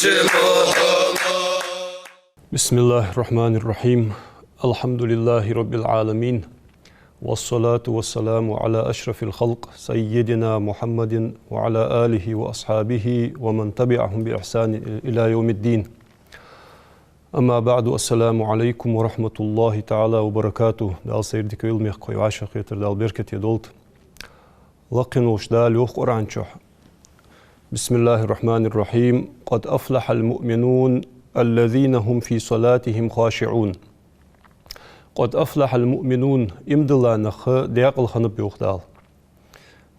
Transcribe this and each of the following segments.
بسم الله الرحمن الرحيم الحمد لله رب العالمين والصلاة والسلام على أشرف الخلق سيدنا محمد وعلى آله وأصحابه ومن تبعهم بإحسان إلى يوم الدين. أما بعد، السلام عليكم ورحمة الله تعالى وبركاته. دال سيردك علمي قوي عاشق يتر دال بركة يدولت لقنوش دال يوخ قرانشوح. بسم الله الرحمن الرحيم. قد أفلح المؤمنون الذين هم في صلاتهم خاشعون. قد أفلح المؤمنون إمدلا نخ دياقل خنب يوخدال.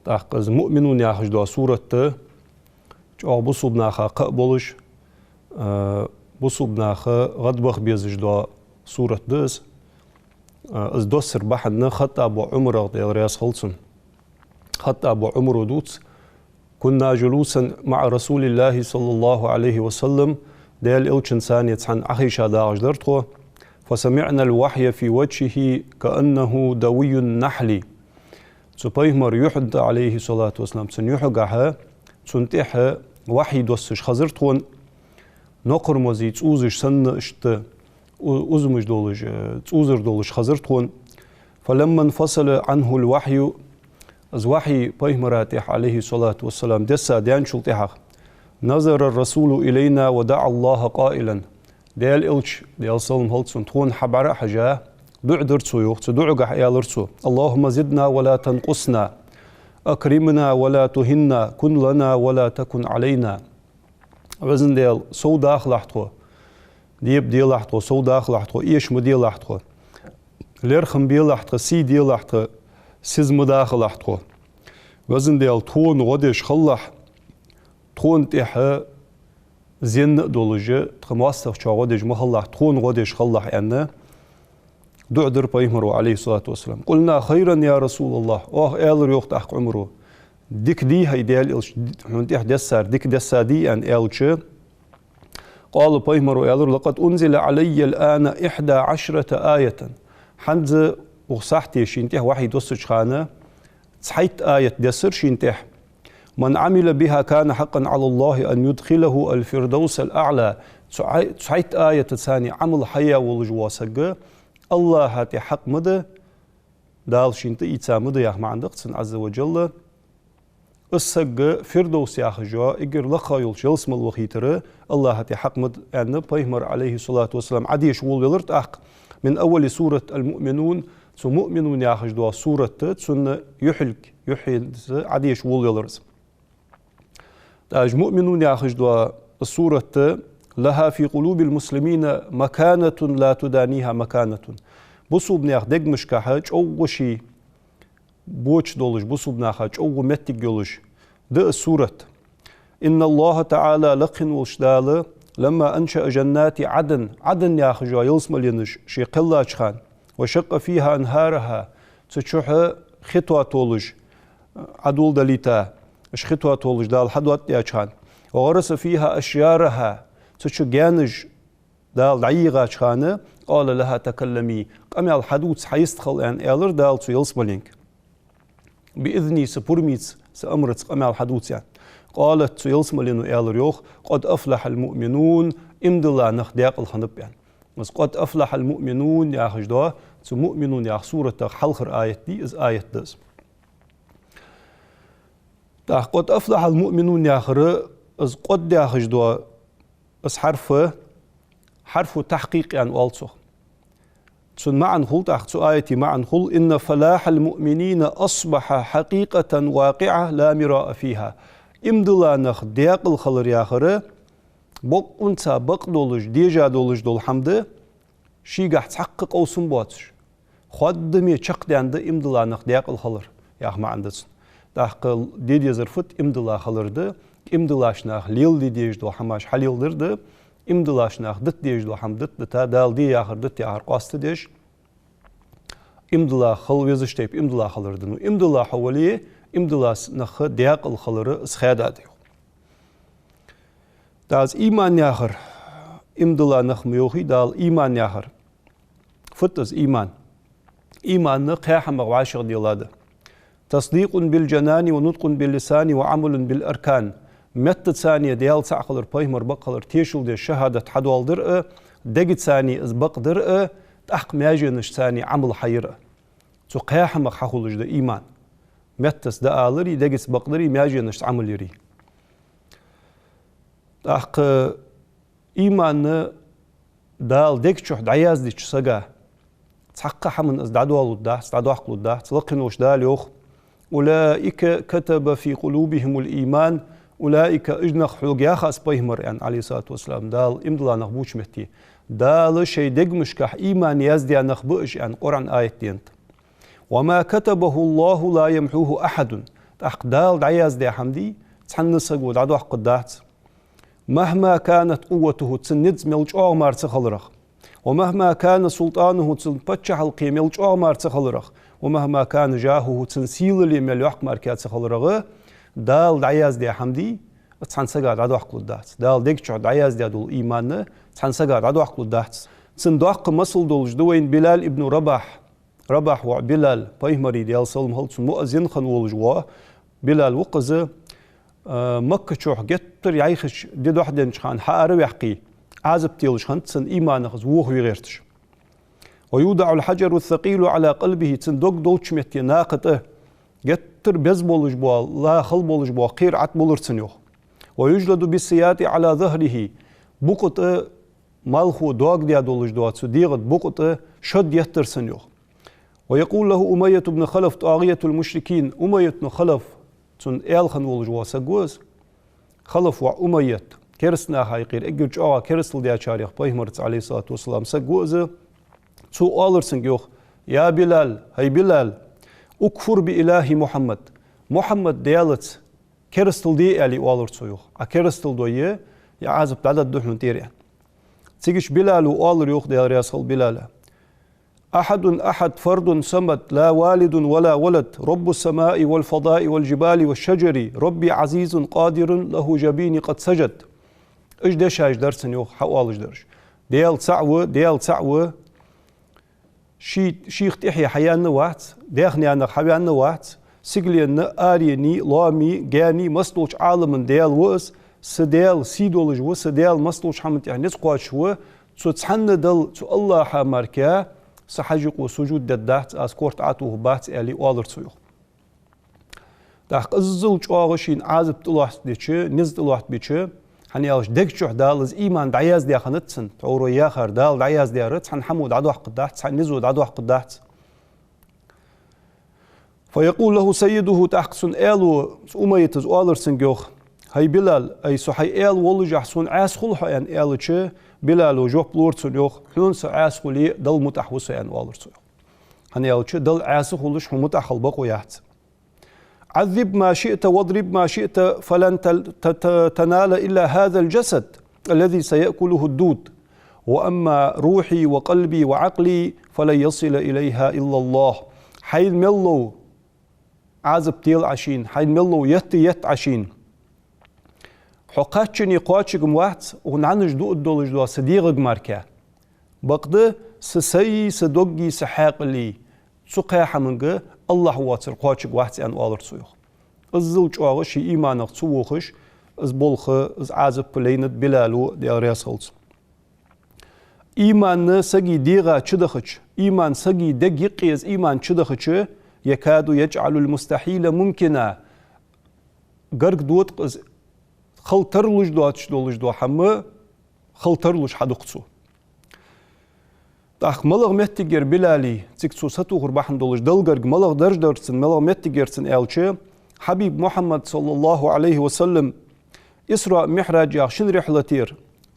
تاقز مؤمنون ياخش دوا سورة جو بصوب ناخا قبولش بصوب ناخا غدبخ بيزج دوا سورة دس از دوسر بحن خطا أبو عمر ديال رياس خلصن. خطا أبو عمر دوتس كنا جلوسا مع رسول الله صلى الله عليه وسلم ديال إلشن ثانية عن أخيشا داعش درتخو فسمعنا الوحي في وجهه كأنه دوي النحل. سبايمر يحد عليه الصلاة والسلام سن يحقها سنتح وحي دوسش خزرتخون نقر مزيد اوزش سن اشت اوزمش دولش اوزر دولش خزرتخون. فلما انفصل عنه الوحي از وحي بايمراتح عليه الصلاة والسلام دسا ديان شلتحق نظر الرسول إلينا ودعا الله قائلا ديال إلش ديال صلم هلتسون تخون حبارة حجاه دع درتسو يوخت دعو قح يالرتسو اللهم زدنا ولا تنقصنا أكرمنا ولا تهنا كن لنا ولا تكن علينا. وزن ديال سو داخل احتخو ديب ديال احتخو سو داخل احتخو إيش مديال احتخو ليرخم بيال احتخو سي ديال احتخو سيز مداخل احتخو. وزن ديال تون غدش خلح تون تيح زين دولجة تخماسخ شاغدش محلح تون غدش خلح أنه دعدر بيمرو عليه الصلاة والسلام. قلنا خيرا يا رسول الله. آلر يوخت أحق عمره ديك دي هاي ديال إلش هنتيح دسار ديك دسا دي أن إلش. قال بيمرو آلر لقد أنزل علي الآن 11 آية حنز وصحتي شينتيح وحي دوسش خانة صحيت آية دسر شينتيح من عمل بها كان حقا على الله أن يدخله الفردوس الأعلى. صحيت آية ثانية عمل حياة والجواسق الله هاتي حق مدى دال شينت إيتا مدى ياخ ما عندك عز وجل السق فردوس ياخ جوا إجر لخا يلش يلسم الوخيتر الله هاتي حق مدى يعني بيهمر عليه الصلاة والسلام عديش ولولرت أحق من أول سورة المؤمنون سو مؤمنون ياخ جوا سورة سن يحلك عديش ولولرت تاج مؤمنون ياخج دوا السورة لها في قلوب المسلمين مكانة لا تدانيها مكانة. بصوب ناخ دق مشكاحج أو شي بوش دولش بصوب ناخج أو متك جولش ده السورة. إن الله تعالى لقن وشدال لما أنشأ جنات عدن ياخج ويلسم لينش شي قلاج خان وشق فيها أنهارها تشوح خطوة تولش عدول دليتا اش خطوة تولج دال حدوات ياچان وغرس فيها أشيارها تشو جانج دال دعيغا چخانة قال لها تكلمي قمي الحدوث حيستخل ان ايلر دال تو يلسملينك بإذني سبورميت سأمرت قمي الحدوث يعني قالت تو يلسملين ايلر يوخ قد أفلح المؤمنون امدلا نخديق الخنب يعني بس قد أفلح المؤمنون يا خجدوا تو مؤمنون يا سورة حلخر آية دي از آية دس. قد أفلح المؤمنون ياخر از قد ياخج دوا از حرف تحقيق يعني والصخ تسن معن خل تحت آيتي معن خل إن فلاح المؤمنين أصبح حقيقة واقعة لا مراء فيها. امدلا نخ دياق الخلر ياخر بق انتا بق دولج ديجا دولج دول حمد شي قاح تحقق أو سنبواتش خدمي چق ديان ده امدلا نخ دياق الخلر ياخ ما عندسن تحقل ديدي زرفت امدلا خلرده امدلاشناخ ليل دي ديجدو حماش حليلدرده امدلاشناخ دت ديجدو حم دت دتا دال دي ياخر دت ياخر قاست ديش امدلا خل ويزشتيب امدلا خلردنو امدلا حوليه امدلا نخ دياق الخلر اسخادا ديو داز ايمان ياخر امدلا نخ ميوخي دال ايمان ياخر فتز ايمان نقيح مغواشر ديلاده تصديق بالجنان ونطق باللسان وعمل بالأركان مت ثانية ديال تعقلر بايمر بقلر تيشل دي شهادة حدوال درء دقت ثاني از بق درء تحق ماجنش ثاني عمل حيرء تو قياح مخحولج ده إيمان متس ده آلري دقت بقدري ماجنش عمل يري تحق إيمان دال ديكشوح دعياز دي تشسقا تحق حمن از دعدوال الده تدعدو عقل الده تلقنوش دال يوخ أولئك كتب في قلوبهم الإيمان أولئك اجنخ حلق ياخاس بيهمر يعني عليه الصلاة والسلام دال امدلا نخبوش مهتي دال شي دق مشكح إيمان يزدي نخبوش يعني قرآن آية دينت وما كتبه الله لا يمحوه أحد تحق دال دعياز دي حمدي تحنسق ودعدو حق الدهت مهما كانت قوته تسند ملج أغمار تخلرخ ومهما كان سلطانه تنبتش حلقي ملج أغمار تخلرخ ومهما كان جاهه تنسيل اللي مليوح ماركات تخلرخ دال دعياز دي حمدي تحنسقا دعدو حق الدهت دال ديكشو دعياز دي دول إيمان تحنسقا دعدو حق الدهت تندوق مسل دولج دوين بلال ابن رباح وبلال بايمري ديال سلم هلتس مؤذن خنولجوا بلال وقز مكة شوح جتر يعيخش دي دوحدين شخان حارب يحقي عازب تيلش خان تسن إيمان خز ووخ ويغيرتش ويودع الحجر الثقيل على قلبه تندوق دولش متي ناقته جتر بيز بولج بوا لا خل بولج بوا قير عت بولرتن يوخ ويجلد بالسيات على ظهره بقط مالخو دوق ديا دولج دوات سديغت بقط شد يترسن يوخ ويقول له أمية بن خلف طاغية المشركين أمية بن خلف تن إيالخن ولجوا سجوز خلف وأمية كرسنا حقيقير إجرج كرسل ديا شاريخ بايمرت عليه الصلاة والسلام سجوز تو آلرسن يوخ يا بلال هاي بلال أكفر بإله محمد ديالت كرسل دي ألي آلرسو يوخ أكرسل دويه يعازب تعدد دحن تيريان تيجيش بلال وآلر يوخ ديال رياسل بلال أحد فرد صمد لا والد ولا ولد رب السماء والفضاء والجبال والشجر ربي عزيز قادر له جبين قد سجد إيش دشاش درسن يوخ حوالج درش ديال تعوى شيخ تحيا حيانا واحد داخني أنا حيانا واحد سجلنا آريني لامي جاني مستوش عالم ديال وس سديال سيدولج وسديال مستوش حمد يعني نسقاش و تتحن دل الله حماركا سحجق وسجود ددات أسكورت عطوه بات ألي أولر تسويخ داخ أزل جواغشين عازب تلوحت بيتش نزد تلوحت بيتش هني أوش دكتشوح دالز إيمان دعياز ديا خنتسن تعورو ياخر دال دعياز ديا رتس هن حمود عدوح قدات هن نزود عدوح قدات فيقول له سيده تحقسن آلو أميتز أولر سنجوخ هاي بلال أي صحي آل ولج أحسن عاس خلها يعني آلتش بلال وجوب لورتسن يوخ حلون سعاس خلي دل متحوس يعني والرتسن هني آلتش دل عاس خلش هم متحل بقو يحت عذب ما شئت واضرب ما شئت فلن تنال إلا هذا الجسد الذي سيأكله الدود وأما روحي وقلبي وعقلي فلن يصل إليها إلا الله حين ملو عازب تيل عشين حين ملو يت عشين حقاتشني قواتشكم واحد ونعنش دو الدولج دو صديق ماركا بقد سسي سدوغي سحاق لي سقيا حمنغ الله واتر قواتشك واحد أن والر سويخ الزلج واغش إيمانك سووخش از بولخ از عازب بليند بلالو دي رياسلز إيمان سجي ديغا تشدخش إيمان سجي دقيقي از إيمان تشدخش يكاد يجعل المستحيل ممكنا غرق دوت از خلترلوش دواتش دولش دو حمى خلترلوش حدقصو تاخ ملغ متجر بلالي تكسو ستو غربحن دولش دلغرق ملغ درسن ملغ متجرسن الچه حبيب محمد صلى الله عليه وسلم إسراء محراج يخشن رحلتير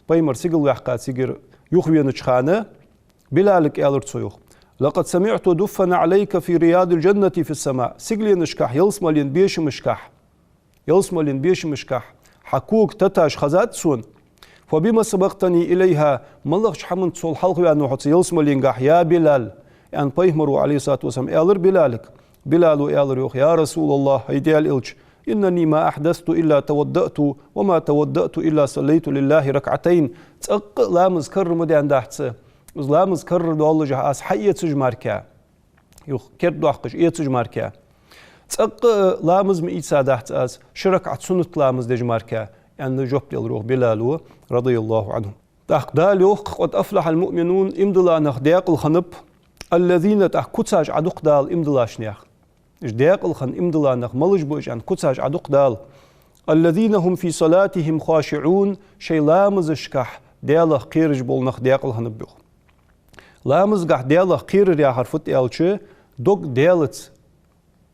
بايمر سيقل يحقات سيقر يخوين چخانه بلالك الرتسويخ لقد سمعت دفن عليك في رياض الجنة في السماء سيقلين اشكح يلسمالين بيش مشكح حكوك تتاش خزات سون فبما سبقتني إليها ملغش حمن تصول حلق وأنه حتى يلسمالين قح يا بلال يعني بايمروا عليه الصلاة والسلام إلر بلالك بلال إلر يوخ يا رسول الله هيدي الإلش إنني ما أحدثت إلا تودأت وما تودأت إلا صليت لله ركعتين تأق لا مذكر مدي عند أحتسه لا مذكر دو الله جهاز حية سجماركا يوخ كرد دوحقش إيه سجماركا تسق لامز مئيسا دحت أز شرك عتسنت لامز دجماركا يعني جوب يلروح بلالو رضي الله عنه دالو قد أفلح المؤمنون إمدلا نخديق الخنب الذين كتاج عدوق دال إمدلا شنيخ ديق الخن إمدلا نخ ملج بوج عن كتاج عدوق دال الذين هم في صلاتهم خاشعون شي لامز شكح ديال قيرج بول نخديق الخنب بيخ لامز قح ديال قير يا حرفت يالچه دوك ديالت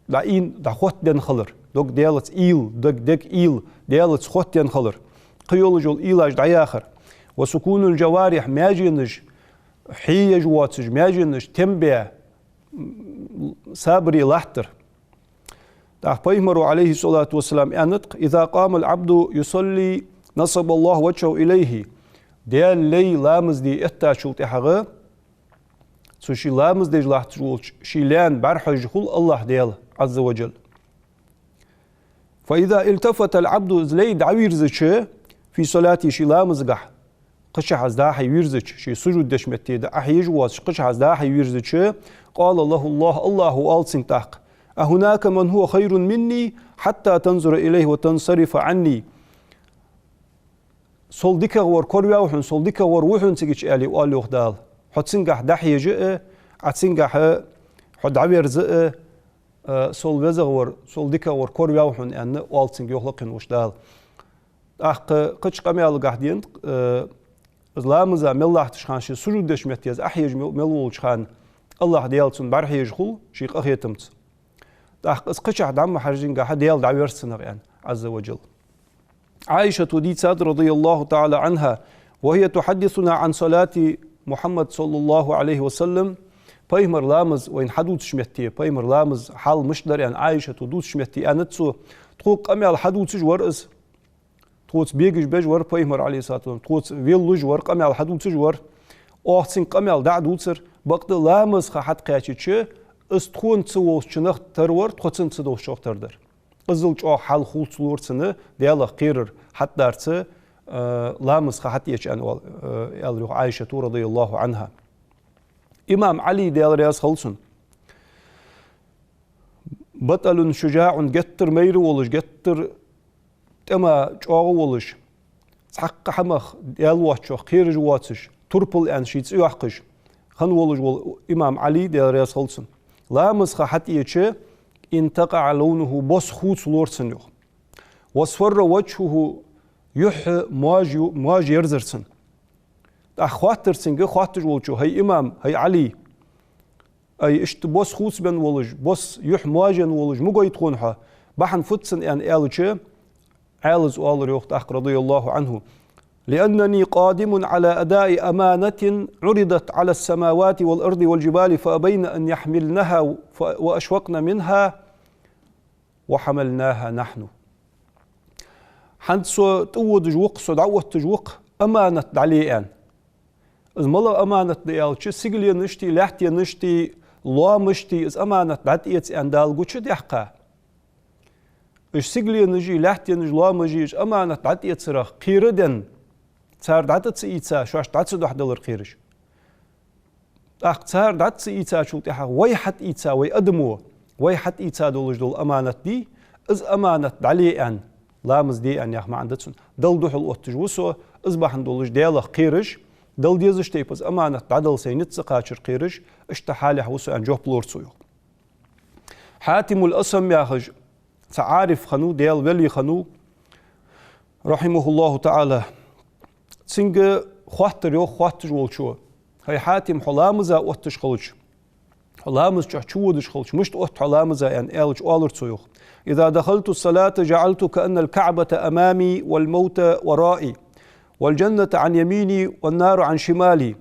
داين دا خوت دن خلر دوك ديالت إيل دوك إيل ديالت خوت دن خلر قيول جول إيلاج دعياخر وسكون الجوارح ماجينج حيج واتج ماجينج تنبيع سابري لاحتر بيغمروا عليه الصلاة والسلام أنطق إذا قام العبد يصلي نصب الله وجهه إليه ديال لي لامز دي إتا شلت إحغا سو شي لامز دي جلاحت جولش شي لان برحج خل الله ديال عز وجل فإذا التفت العبد زلي دعوير زيشه في صلاتي شي لامز قح قش عزداح يورزج شي سجود دشمتي دا أحيج واس قش عزداح يورزج قال الله ألسن تاق أهناك من هو خير مني حتى تنظر إليه وتنصرف عني صلدك ور كورياوحن صلدك ور وحن تيجي آلي وآلي وخدال حتسنجح دحي جاء عتسنجح حد عبير زاء صل وزغور صلدك ور كورياوحن أن والسنج يخلقن وشدال قش قميال قاعدين لامزا ملاه تشخانشي سجود دشمتيز أحيج ملول تشخان الله ديالتون برحيج خل شيق أخيتمت قش عدم حرجين قاعد ديال دعويرسنا يعني عز وجل عائشة ديتساد رضي الله تعالى عنها وهي تحدثنا عن صلاة محمد صلى الله عليه وسلم بيمر لامز وين حدود شمتي بيمر لامز حال مشدر يعني عائشة دوت شمتي أنتسو تقوق أمي على حدود تجورز تقوت بيجش بجور بيمر عليه الصلاة والسلام تقوت ويلوج ورق أمي على حدود تجور أحسن أمي على دعد وتر بقد لامز خحت قاتشة استخون تسووش شنخ ترور تخوتن تسدوش شوخ تردر أزلج حال خلص لورسنه دياله قيرر حتى درسه لامز خحت يش أن يالروح عائشة رضي الله عنها إمام علي ديال رياس خلصن بطل شجاع جتر مير ولش جتر تما جاو ولش حق حمخ ديال واتشو خير جواتش تربل أن شيء يحقش خن ولش إمام علي ديال رياس خلصن لامز خحت يش انتقع لونه بس خوت لورسن يخ واصفر وجهه يح مواج يرزرسن أخواترسن خواتر ولشو هي إمام هي علي أي إشت بس خوت بن ولج بس يح مواجن ولج مو يتخونها بحن فتسن أن آلشة عالز وآل ريوخت رضي الله عنه لأنني قادم على أداء أمانة عرضت على السماوات والأرض والجبال فأبين أن يحملنها وأشوقن منها وحملناها نحن حنت سو تود جوق سو دعوت جوق أمانة عليان إذ ملا أمانة ديال شو سجل نشتي لحت نشتي لا مشتي إذ أمانة دعيت أن دالجو شو دحقة إيش سجل نجي لحت نجي لا مجيش أمانة دعيت صراخ قيردن صار دعت سيئتا شو عش دعت سدح دلر خيرش صار دعت سيئتا شو تحق ويحت إيتا ويقدموا ويحت إيتا دولج دول أمانة دي إذ أمانة علي أن لامز دي أن يخ ما عندتسن دل دوح الأوتجوسو إذ بحن دولج دياله خيرش دل ديزش تيبز أمانة عدل سينت سقاشر خيرش اشتحالي حوسو أن جوه بلورسو حاتم الأسم ياخج تعارف خنو ديال ولي خنو رحمه الله تعالى سنگ خواتر يو خواتر ولشو هي حاتم حلامزا اوتش خلش حلامز چودش خلش مشت اوت حلامزا ان الج اولرتسو اذا دخلت الصلاه جعلت كأن الكعبة امامي والموت ورائي والجنة عن يميني والنار عن شمالي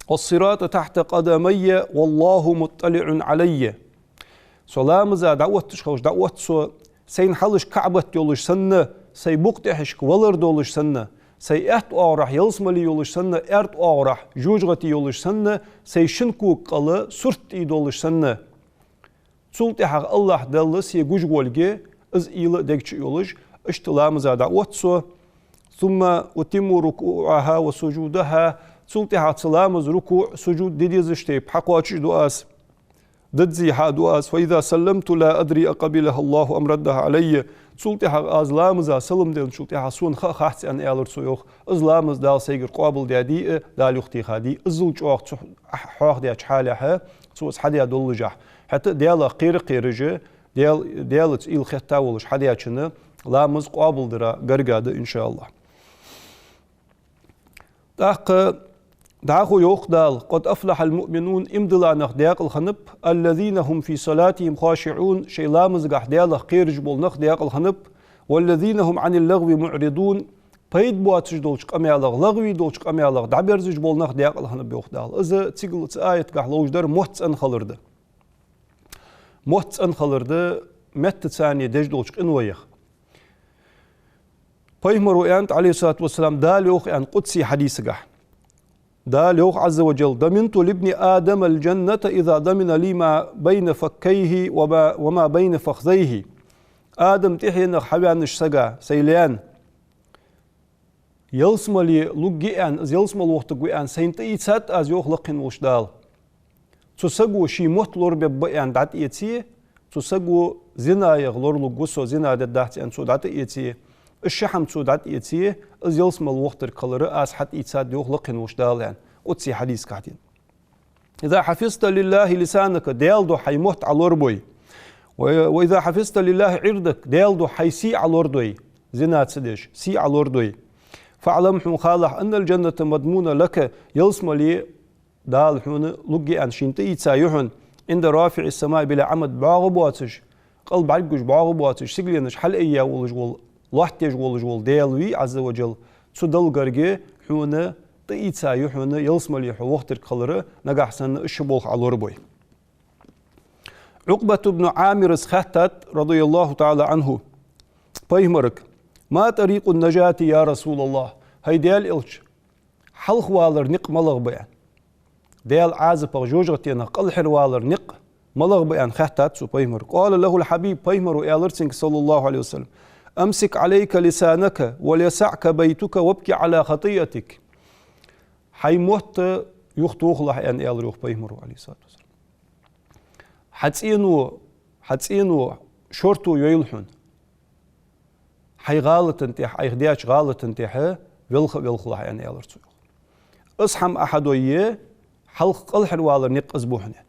والصراط تحت قدمي والله مطلع علي سلامزا دعوتش خلش دعوتسو سين حلش كعبة يولش سنه سي بوقتحش ولر دولش سنه سي ات اورح يلسملي يولش سنه ارت اورح جوجغتي يولش سنه سي شنكو قله سرت يدولش سنه سلطي حق الله دلس يجوج ولجي از إلى دكش يولش اشتلامزا دعوتسو ثم أتم ركوعها وسجودها سلطي حق سلامز ركوع سجود ديديزشتي بحق واتش دواس ددزي حادو آز فإذا سلمت لا أدري أقبلها الله أم ردها علي تسلتها آز لامزا سلم دين شلتها سون خاحتي أن إعلر سويوخ إز لامز دال سيجر قابل دي دال يختي خادي إزل جوخ حوخ دي أجحالها سوس حديا دولجح حتى ديالا قيرجي ديال إل خطاولش حديا چنه لامز قابل درا قرقاد إن شاء الله داخو يوخدال قد أفلح المؤمنون امدلا نخ دياق الخنب الذين هم في صلاتهم خاشعون شي لامز قح ديال قيرج بول نخ دياق الخنب والذين هم عن اللغو معرضون بيد بواتش دولش قميالغ لغوي دولش قميالغ دعبرزج بول نخ دياق الخنب يوخدال إذا تيقل آية قح لوجدر محتس أنخلرده محتس أنخلرده مت ثانية ديج دولش إنويخ بيهمرو أنت عليه الصلاة والسلام دال يوخ أن قدسي حديث قح دال يوخ عز وجل ضمنت لابن آدم الجنة إذا ضمن لي ما بين فكيه وما بين فخذيه آدم تحين حبيانش سقا سيليان يلسم لي لقيان يلسم الوقت قيان سينتي سات از يوخ لقين وشدال تسقو شي مطلور ببيان دات إيتي تسقو زنا يغلور لقصو زنا دات أن سودات إيتي الشحم سودات إيتي از يلسم الوقت الكلر از حت إيتساد يوخ لقين وشدال يعني أتسي حديث كاتين إذا حفظت لله لسانك ديال دو حيموت على الأربوي وإذا حفظت لله عرضك ديال دو حيسي على الأرضوي زنا تسدش سي على الأرضوي فاعلم مخالح أن الجنة مضمونة لك يلسم لي دال حون لقي أن شنتي يتسايحن عند رافع السماء بلا عمد باغبواتش قلب عقش باغبواتش سيقلينش حل إياه ولجول لحتيج ولجول ديالوي عز وجل تدل قرقي حون يتسايحن يلسم لي وقت الكلر نجح سن الشبوخ على الأربوي عقبة بن عامر سخطت رضي الله تعالى عنه بيهمرك ما طريق النجاة يا رسول الله هاي ديال إلش حلق والر نق ملغ بيان ديال عازب جوجرتين قل حروالر نق ملغ بيان خطت سو بيهمر قال له الحبيب بيهمر إيالرسنك صلى الله عليه وسلم أمسك عليك لسانك وليسعك بيتك وابكي على خطيئتك حي موت يختوخ الله أن إيالر يخ بيهمر عليه الصلاة والسلام حتسينو شورتو يلحن حي غالط انتح اي خدياش غالط انتح ويلخ الله يعني يالر تسوق اصحم احدويه حلق الحروالر نق اسبوحنا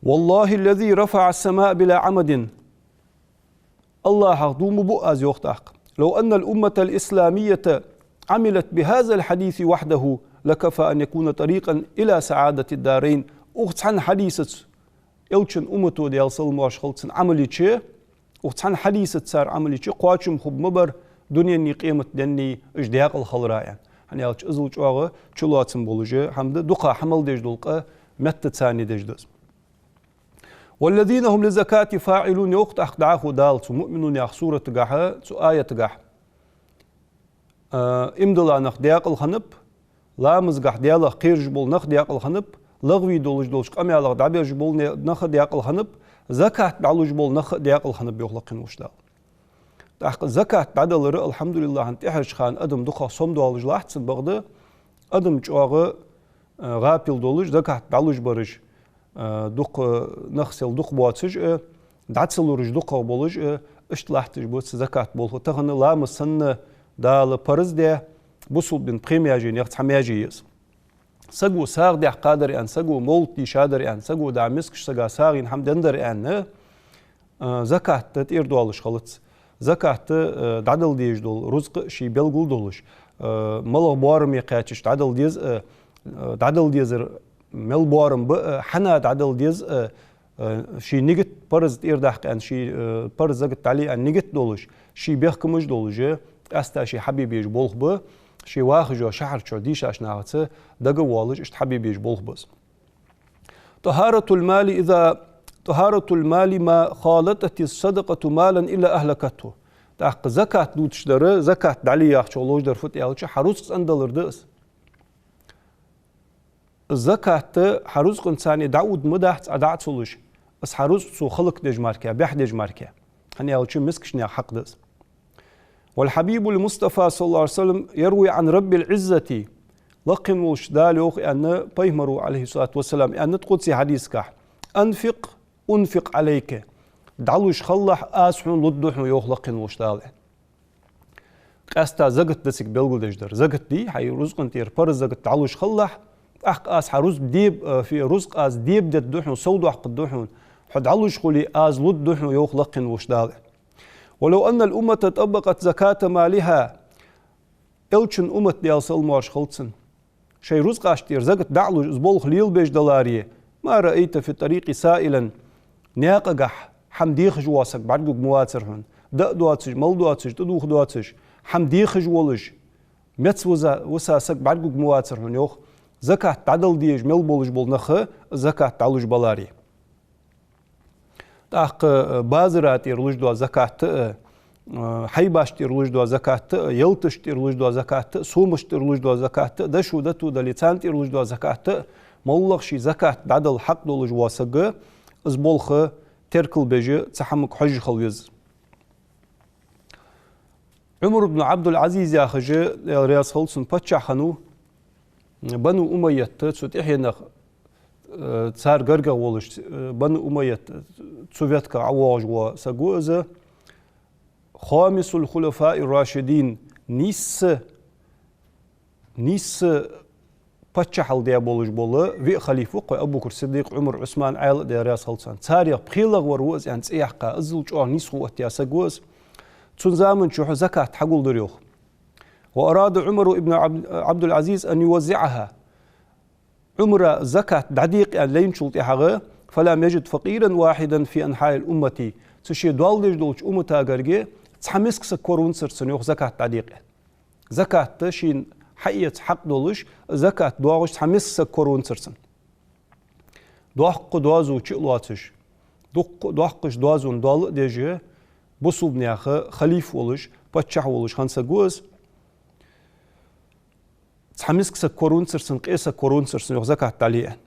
والله الذي رفع السماء بلا عمد الله حقدوم بؤاز يختاق لو ان الامه الاسلاميه عملت بهذا الحديث وحده لكفى ان يكون طريقا الى سعاده الدارين اختن حديث يلشن امته ديال سلماش خلصن عملي شي وتحن حديثة صار عملي شيء قواتشم خب مبر دنيا ني قيمة دني إجداق الخلراء يعني هني ألش أزل جواغة شلوات سمبولوجي حمد دقة حمل ديج دلقة متى ثاني ديج دز والذين هم للزكاة فاعلون يوقت أخدعه دال مؤمنون يا سورة تجاها آية تجاه إمدلا نخ دياق الخنب لا مزجح دياله خير جبول نخ دياق الخنب لغوي دولج قام يالله دعبي جبول نخ دياق الخنب زكاة بعلوج بول نخ دياق الخنب يخلقين وشدال تحق زكاة بعدل الحمد لله أنت إحرج خان أدم دقة صم دولج لاحتسن بغده أدم جواغ غابيل دولج زكاة بعلوج برج دق نخسل دق بواتج دعتسل رج دقة بولج إشت لاحتج بوتس زكاة بوله تغن لا مسن دال برز ده بوصل بين بريمياجين يخت حمياجيز سجو ساغ دي قادر يعني سجو مولتي شادر يعني سجو دا مسكش سجا ساغين حمد اندر يعني زكاة تير دولش خلص زكاة دعدل ديج دول رزق شي بلغول دولش ملغ بوارم يقاتش دعدل ديزر مل بوارم حنا دعدل ديز شي نيجت برز تير دحق يعني شي برز زغت علي ان نيجت دولش شي بيخكمش دولجه استا شي حبيبيج بولخ شي واخجو شهر شو ديش اشناغته دغ والج اشت حبيبيج بولخ بس طهارة المال ما خالطت الصدقة مالا إلا أهلكته تحق زكاة دوتشدر زكاة دعلي ياخشو لوجدر فت يالش حروس اندلر دس الزكاة حروس إنساني دعود مدحت أدعت سولش بس حروس سو خلق دج ماركة بيح دج ماركة هني يالش مسكشني حق دس والحبيب المصطفى صلى الله عليه وسلم يروي عن رب العزة لقم وش دالوخ أن بيهمروا عليه الصلاة والسلام أن تقدسي حديث كح أنفق عليك دعلوش خلح آسحون لدوحن يخلقن وشتال قاستا زغت دسك بلغل دجدر زغت دي حي رزقن تير بر زغت دعلوش خلح أحق آس حرز ديب في رزق آس ديب دوحن سودو حق دوحن حد علوش خلي آز لدوحن يخلقن وشتال ولو أن الأمة طبقت زكاة مالها إلشن أمة ديال سلمارش خلصن شي رزق أشتير زغت دعلوش زبولخ ليل بيش دلاريه ما رأيت في الطريق سائلا ناققح حمديخ جواسك بعدك مواترهن دق دواتش مال دواتش تدوخ دواتش حمديخ جوالش متس وساسك بعدك مواترهن يوخ زكاة تعدل ديج مل بولش بولنخ زكاة تعلوش بلاري تاق بازرات يرلوش دوا زكاة حيباش تيرلوش دوا زكاة يلتش تيرلوش دوا زكاة سومش تيرلوش دوا زكاة دشو دتو دليتان تيرلوش دوا زكاة مولخ شي زكاة بعدل حق دولج واسق ازبولخ تركل بيجي تحمك حج خلويز عمر بن عبد العزيز يا خجي رياض خلصن باتشا خنو بنو أمية تسوت إحيانا تسار غرغا ولش بنو أمية سوفيتكا عواج وسقوز خامس الخلفاء الراشدين نيس باتشا حل ديا بولج بولا في خليفة قوي أبو بكر الصديق عمر عثمان عيل ديا رياض خلصن تاريخ بخيلغ وروز يعني تسيحقا أزل جوه نيس خو أتيا سقوز تنزامن شوح زكاة حقول دريوخ وأراد عمر ابن عبد العزيز أن يوزعها عمر زكاة دعديق يعني لين شلطي حغا فلم يجد فقيرا واحدا في أنحاء الأمة تشي دوالدش دولش أمتا غرغي تحمسك سكورون سرسن يوخ زكاة دعديق زكاة تشين حقية حق دولش زكاة دواغش تحمسك سكورون سرسن دوحق دوازو چلواتش دوحقش دوازون دوال ديجي بوصل بنياخ خليف ولش باتشح ولش خانسا جوز تحمسك سكورون سرسن قيسا كورون سرسن يوخ زكاة تعليق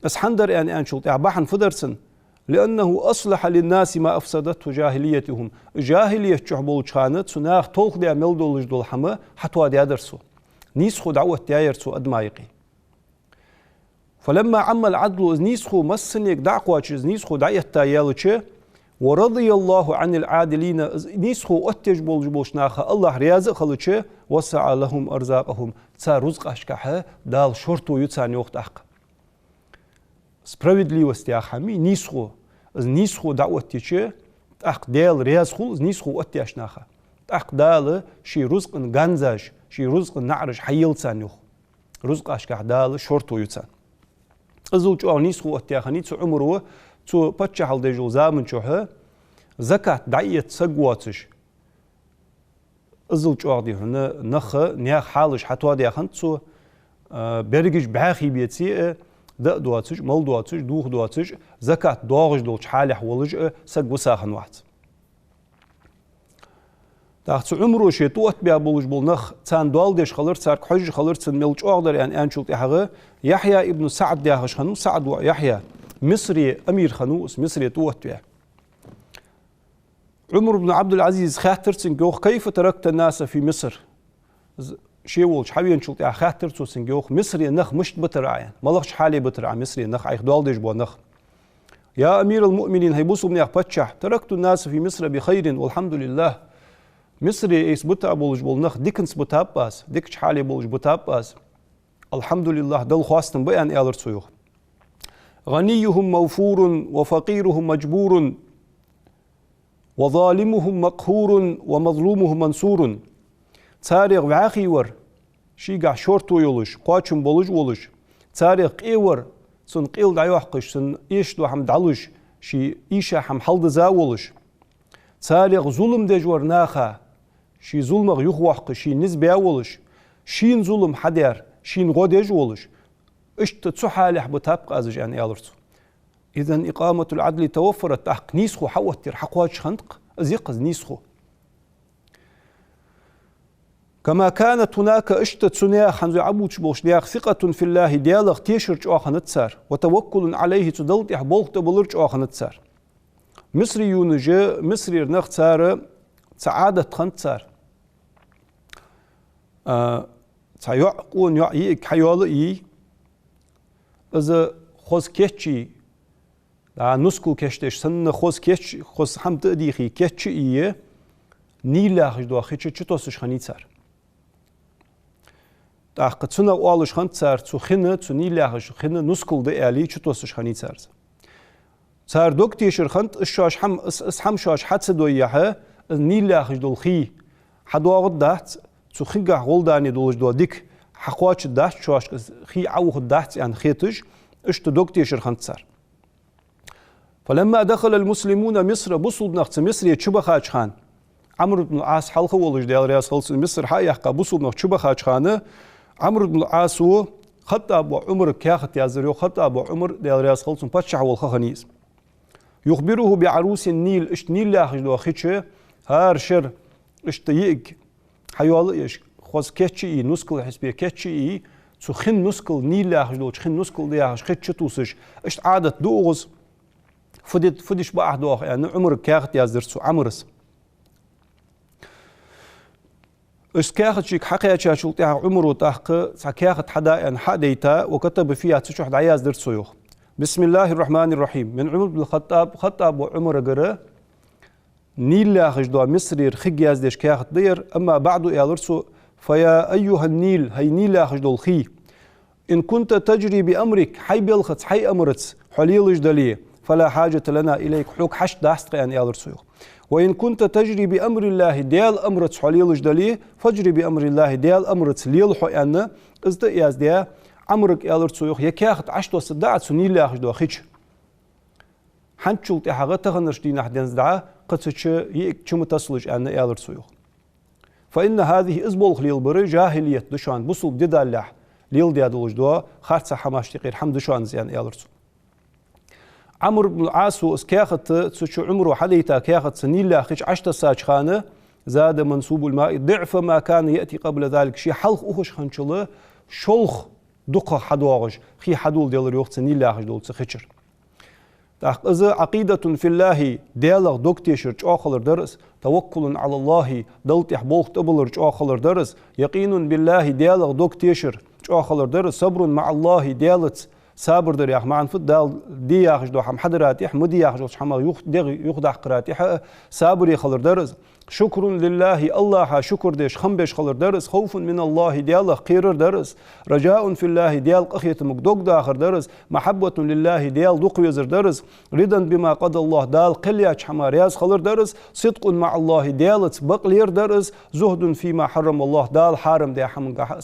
بس حندر يعني أنشلت باحن فدرسن لأنه أصلح للناس ما أفسدته جاهليتهم جاهلية شعبول خانت سناخ طولق دي عمل دولج دول حما حتوا دي أدرسو نيسخو دعوة تيايرسو أدمايقي فلما عم العدل نيسخو مسنيك دعقواتش نيسخو دعية تايالوش ورضي الله عن العادلين نيسخو أتج بولج ناخا الله ريازق خلوش وسع لهم أرزاقهم تا رزق أشكاها دال شرطو يتسان يوخت أحق справедливости ахами нисху дa'ваттиче ах дел резхул нисху оттяшнаха ах далы ши рузқын ганзаш ши рузқын нa'рыш хайылцан юх рузқ ашках далы шорту юцан ызыл чуа нисху оттяхани цу умру цу патчахал дежул замын чуха закат даият сагуатыш ызыл чуа дихуна нахы нях халыш хатва дияхан цу бергиш бахи бетси دق دواتش مال دواتش دوخ دواتش زكاة دوغش دولش حالي حولج سق وساخن واحد تاخت عمره شي توت بيا بولج بولنخ تان دوالدش خلر سارك حج خلر تن ملج اقدر يعني انشلت حغه يحيى ابن سعد داخش خنو سعد ويحيى مصري امير خنوس مصري توت بيا عمر بن عبد العزيز خاطرتن جوخ كيف تركت الناس في مصر شي ولش حبي نشلت خاطر توسن جوخ مصري نخ مش بترعين مالخش حالي بترع مصري نخ ايخ دوالدش بو نخ يا امير المؤمنين هيبوسوا بني باتشح تركت الناس في مصر بخير والحمد لله مصري ايس بتا بولج بول نخ ديكنس بتاباس ديكش حالي بولج بتاباس الحمد لله دل خواستن بيان الر سويخ غنيهم موفور وفقيرهم مجبور وظالمهم مقهور ومظلومهم منصور تاريخ وعاخي ور شي قاع شورتو يولش قاچم بولج ولش تاريخ ايور سن قيل دعيوحقش سن ايش دو حم دعلوش شي ايشا حم حلد زاولش تاريخ ظلم دجور ناخا شي ظلمغ يخوحق شي نسبة ولش شين ظلم حدير شين غودج ولش اشت تسحالح بتابق ازج يعني يالرتو اذا اقامة العدل توفرت تحق نيسخو حوتر حقواج خندق ازيقز نيسخو كما كانت هناك اشتت سنيا خنزو عبوش بوش دياخ ثقة في الله ديالغ تيشرج آخنتسار وتوكل عليه تدلت يحبولغ تبلرج آخنتسار مصري يونجي مصري رنختسار سعادة خنتسار تيعقون يعيك حيوال إي إذا خوز كيتشي دا نسكل كشتش سن خوز كش خوز هم تديخي كش إيه نيلا خش دوا خيتش تشتوسش خنيت سر دا قتسنا أولش خنت سر تو خنة تو نيلا خش خنة نسكل ده آلي تشتوسش خنيت سر سر دوك تيشر خنت الشاش حم حم شاش حدس دويها نيلا خش دول خي حدوا غد دهت تو خنجة غولداني دولش دوا ديك حقواتش دهت شاش خي عوخ دهت يعني خيتج اشت دوك تيشر خنت سر فلما دخل المسلمون مصر بوصل بنخت مصر يتشبه خاج خان عمرو بن العاص حلقه ولج ديال رياس خلص مصر حي يحقى بوصل بنخت شبه خاج خانه عمرو بن العاص هو خطاب وعمر كاخت يازريو خطاب وعمر ديال رياس خلص باتشع والخنيس يخبره بعروس النيل اشت نيل لاخج دو خيتشه هار شر اشت يق حيوال ايش خوز كيتشي نسكل حسبيه كيتشي سخن نسكل نيل لاخج دو خن نسكل دياخ خيتشتوسش اشت عادت دوغز فدش بقى دوخ يعني عمر كاخت يازرسو عمرس اش كاخت شيك حقيقة شلتها عمره تحق كاخت حدا يعني حديتا وكتب فيها تشو حدا يازرسو يوخ بسم الله الرحمن الرحيم من عمر بن الخطاب خطاب وعمر قرا نيل لاخج دو مصري رخي يازدش كاخت دير اما بعد يازرسو فيا ايها النيل هي نيل لاخج دو الخي ان كنت تجري بامرك حي بلخت حي امرت حليل جدليه فلا حاجة لنا إليك حوك حش داست يعني يالر سويق وإن كنت تجري بأمر الله ديال أمرت حليل جدليه فجري بأمر الله ديال أمرت ليل حو أن إزد إياز ديا أمرك يالر سويق يكاخت عشتو صداعت سنيل لاخش دو خيش حنشلت إحاغة تغنرش دي نحدين زدعا قدسش يك چم تصلج أن يالر سويق فإن هذه إزبول خليل بري جاهلية دشان بصل ديدا الله ليل ديادولج دوا خارتسا حماش تقير حمد دشان زيان يالر سويق عمرو بن العاص واسكاخت تسوش عمره حديتا كاخت سنين لاخش عشت ساجخانه زاد منسوب الماء ضعف ما كان ياتي قبل ذلك شي حلق اوخش خنشله شلخ دقه حدوغش خي حدول ديال يوخ سنين لاخش دول تخشر تاخذ عقيده في الله ديال دوكتيشر اخلر درس توكل على الله دلت يحبوخ تبلر اخلر درس يقين بالله ديال دوكتيشر اخلر درس صبر مع الله ديالت صابر در ياخ معن فد دال دي ياخ دو حم حضرات يح مدي ياخ جو حما يخدع قرات يح صابر يخلر درز شكر لله الله شكر ديش خمبش خلر درز خوف من الله ديال قير درز رجاء في الله ديال قخيت مقدوق داخر درز محبة لله ديال دوق يزر درز رضا بما قضى الله دال قليا حما رياز خلر درز صدق مع الله ديال بقلير درز زهد فيما حرم الله دال حارم دي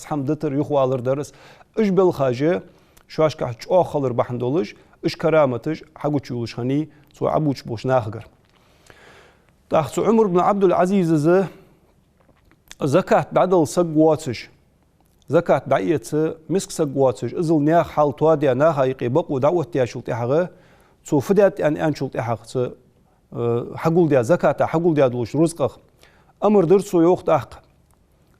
حم دتر يخوالر درز اجبل خاجه شواش كحش آخر بحندولش إش كرامتش حقوش يولش خني سو عبوش بوش ناخجر تاخذ عمر بن عبد العزيز زكاة بعدل سجواتش زكاة بعيت مسك سجواتش إزل ناخ حال توادي ناخ يقبق ودعوة تياشول تحقه سو فدات أن شول تحق حقول ديا زكاة حقول ديا دولش رزقه أمر درسو يوخت أحق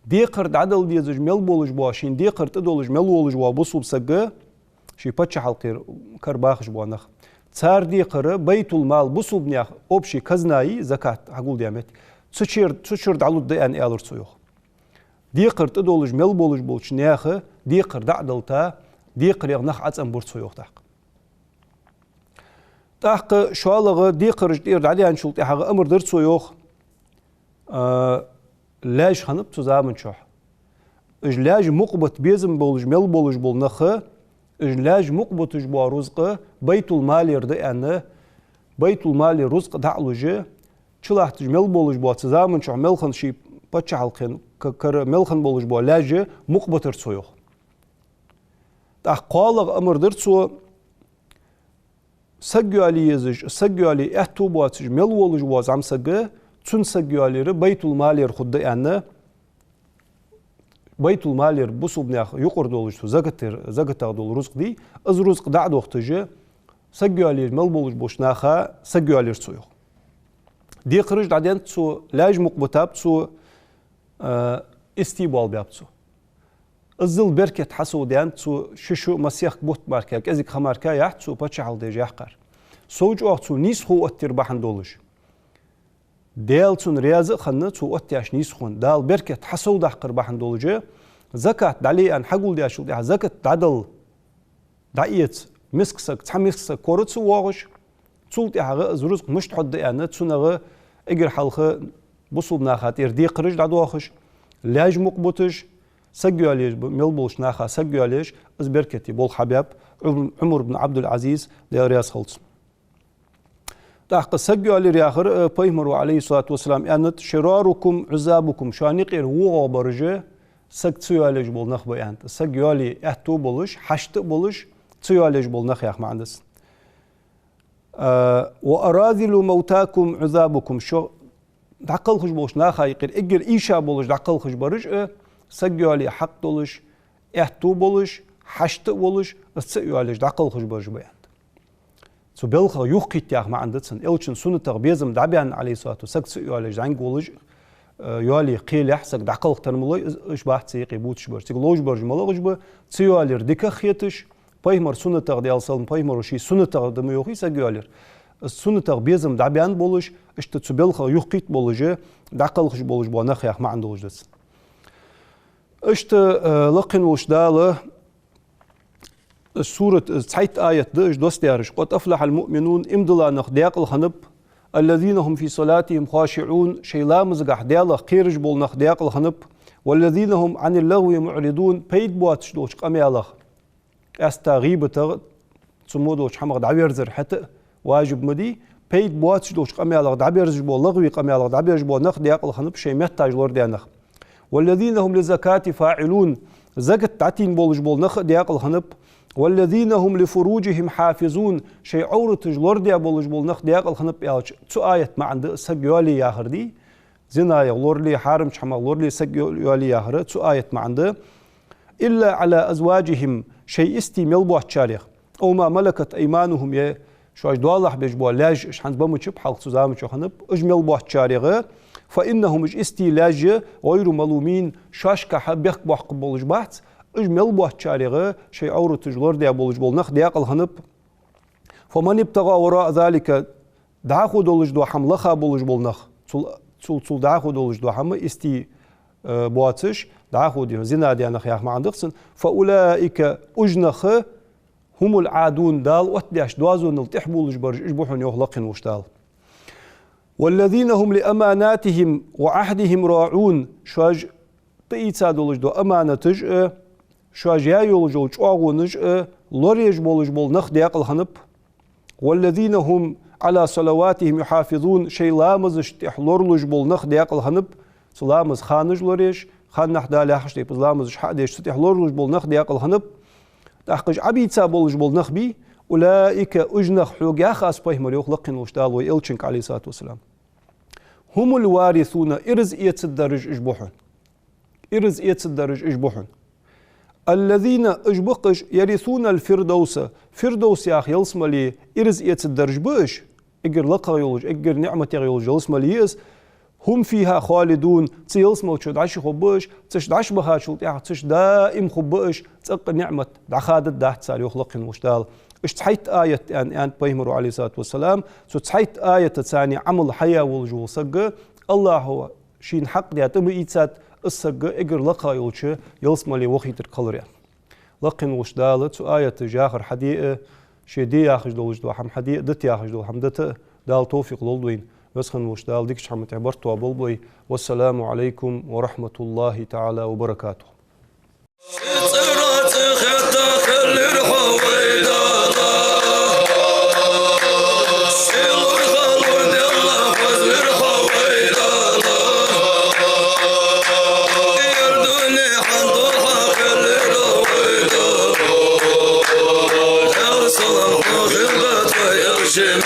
ديقر عدل ديزج مل بولش باشين ديقر تدولش مل بولش بوصل سجه شي باتش حلقير كرباخش بوانخ تسار ديقر بيت المال بوصل بنياخ أبشي كزناي زكاة حقول ديامت تشير دعلو دي أن إالر سويوخ ديقر تدولش مل بولش بولش نياخ ديقر دعدلتا ديقر يغنخ عدسن بورت سويوخ تحق شوالغ ديقر جدير دعلي أنشول تحق أمر درت سويوخ لاج خنب تزامن شوح اجلاج مقبت بيزم بولج مل بولج بول نخه اجلاج مقبت جبوا رزق بيت المال يرد أن بيت المال رزق دعلوجه چلاحت مل بولج بوا تزامن شوح ملخن شي بچ حلقن كر ملخن بولج بوا لاج مقبت رسويوخ تحقالغ أمر درت سو سجالي يزج سجالي احتوبات مل بولج بوا زعم سجه تون سجالير بيت المال يرخد أن بيت المال يربصو بناخ يقرد ولجتو زغتر دول رزق دي از رزق دعد وقتجه سجالير مل بولج بوشناخا سجالير سويو دي خرج دعدين تسو لاج مقبتاب تسو استيبال بيابتسو ازل بركت حسو ديان تسو ششو مسيخ بوت ماركاك ازيك خماركا يحتسو باتش حال ديج يحقر سوج وقتسو نيس خو اتر بحن دولج ديال تون رياض خنّت سو أتياش نيسخون دال بركة حسو ده قربان دولجة زكاة دليل أن حقول ده شو ده زكاة عدل دعيت مسكسك تحمسك كورت سو واغش تسولت إحنا زرزق مش تحد يعني تسونغ إجر حلقة بصوب ناخاتير دي قرج دعوخش لاج مقبوتش سجوا عليش ملبوش ناخا سجوا عليش أزبركتي بول حبيب عمر بن عبد العزيز لرياس خلص تحق سجوا على رياخر بيمروا عليه الصلاة والسلام يعني شراركم عذابكم شانقير هو برجة سجوا عليش بول نخبة يعني سجوا علي احتو بولش حشت بولش سجوا عليش بول نخ يا أخ معندس وأراذل موتاكم عذابكم شو دعقل خش بولش ناخا يقير إجر إيشا بولش دعقل خش برج سجوا علي حق بولش احتو بولش حشت بولش سجوا عليش دعقل خش برج بيان سو بلخ يوقيت يا أخ معندسن إلشن سنة تغبيزم دعبيان عليه الصلاة والسلام سجوا عليش دعنق بولش يالي قيل يحسك دعقل ترملي إيش بحث سيقي بوتش برج تقلوش برج ملاغش ب سجوا علي رديكا خيتش بايمر سنة تغدي ألسلم بايمر شيء سنة تغدم يوخي سجوا عليه السنة تغبيزم دعبيان بولش اشتت بلخ يوقيت بولجه دعقل خش بولج بونخ يا أخ ما عندوش دس اشت لقن وش داله السورة سعيت آية دش دوستيارش قد أفلح المؤمنون امدلا نخ دياقل خنب الذين هم في صلاتهم خاشعون شيلا مزقح دياله قيرج بول نخ دياقل خنب والذين هم عن اللغو معرضون بيد بواتش دوش قمي الله استغيبة تسمودوش حمق دعويرزر حتى واجب مدي بيد بواتش دوش قمي الله دعويرز بول لغوي قمي الله دعويرز بول نخ دياقل خنب شي محتاج لور ديانخ والذين هم للزكاة فاعلون زكاة تعتين بولج بول نخ دياقل خنب والذين هم لفروجهم حافظون شيء عورة جلور ديا بولج بول نخ دياقل خنب يالش تو آية ما عند سجيولي ياخر دي زنا يغلور لي حارم شحما غلور لي سجيولي ياخر تو آية ما عنده إلا على أزواجهم شيء استي ملبوح تشاريخ أو ما ملكت أيمانهم يا شو أجدوالله بيجبوا لاج شحنت بمشب حلق سوزام شو خنب أجمل بوح تشاريخ فإنهم استيلاج غير ملومين شاشك حبيخ بوح بولج بحث اجمل بوح تشاريغ شيء عورة تجلور ديا بولج بول نخ دياقل هنب فمن ابتغى وراء ذلك دعاخو دولج دو حم لخا بولج بول نخ تول دعاخو دولج دو حم استي بواتش دعاخو ديو زنا ديا نخ ياخ ما عندخسن فأولئك أجنخ هم العادون دال واتداش دوازو نلتح بولج برج اجبوحون يغلقن وشتال والذين هم لأماناتهم وعهدهم راعون شاج تيتسا دولج دو أمانتج شاج يايولج وعغونج لوريج بولج بول نخ دياقل خنب والذين هم على صلواتهم يحافظون شي لامز لورلج بول نخ دياقل خنب سلامز خانج لوريج خان نحدا لاحش دي بزلامز حديش ستح لورلج بول نخ دياقل خنب تحقج عبيتسا بولج بول نخ بي أولئك أجنخ حوق يا خاص بيهم يخلقن وشتال ويلشنك عليه الصلاة والسلام هم الوارثون إرز إيتس الدرج إجبوحن إرز إيتس الدرج إجبوحن الذين إجبقش يرثون الفردوس فردوس يا أخي يلسم لي إرز إيتس الدرج بوش إجر لقى يولج إجر نعمة يولج يلسم ليس هم فيها خالدون تيلسم وتشد عش خبوش تشد عش بخاشلت يا تش دائم خبوش تق نعمة دخادت ده تسال يخلقن وشتال اشتحيت آية يعني بيمروا عليه الصلاة والسلام ستحيت آية تساني عمل حياة والجو صق الله هو شين حق دي تم إيتسات الصق إجر لقى يلش يلسم لي وخيت القلريا لقن وشدالت سو آية جاخر حديقة شدي ياخج دولج دوحم حديقة دت ياخج دوحم دت دال توفيق لولدوين وسخن وشدال ديكش حمد عبرتوا بلبوي والسلام عليكم ورحمة الله تعالى وبركاته Jim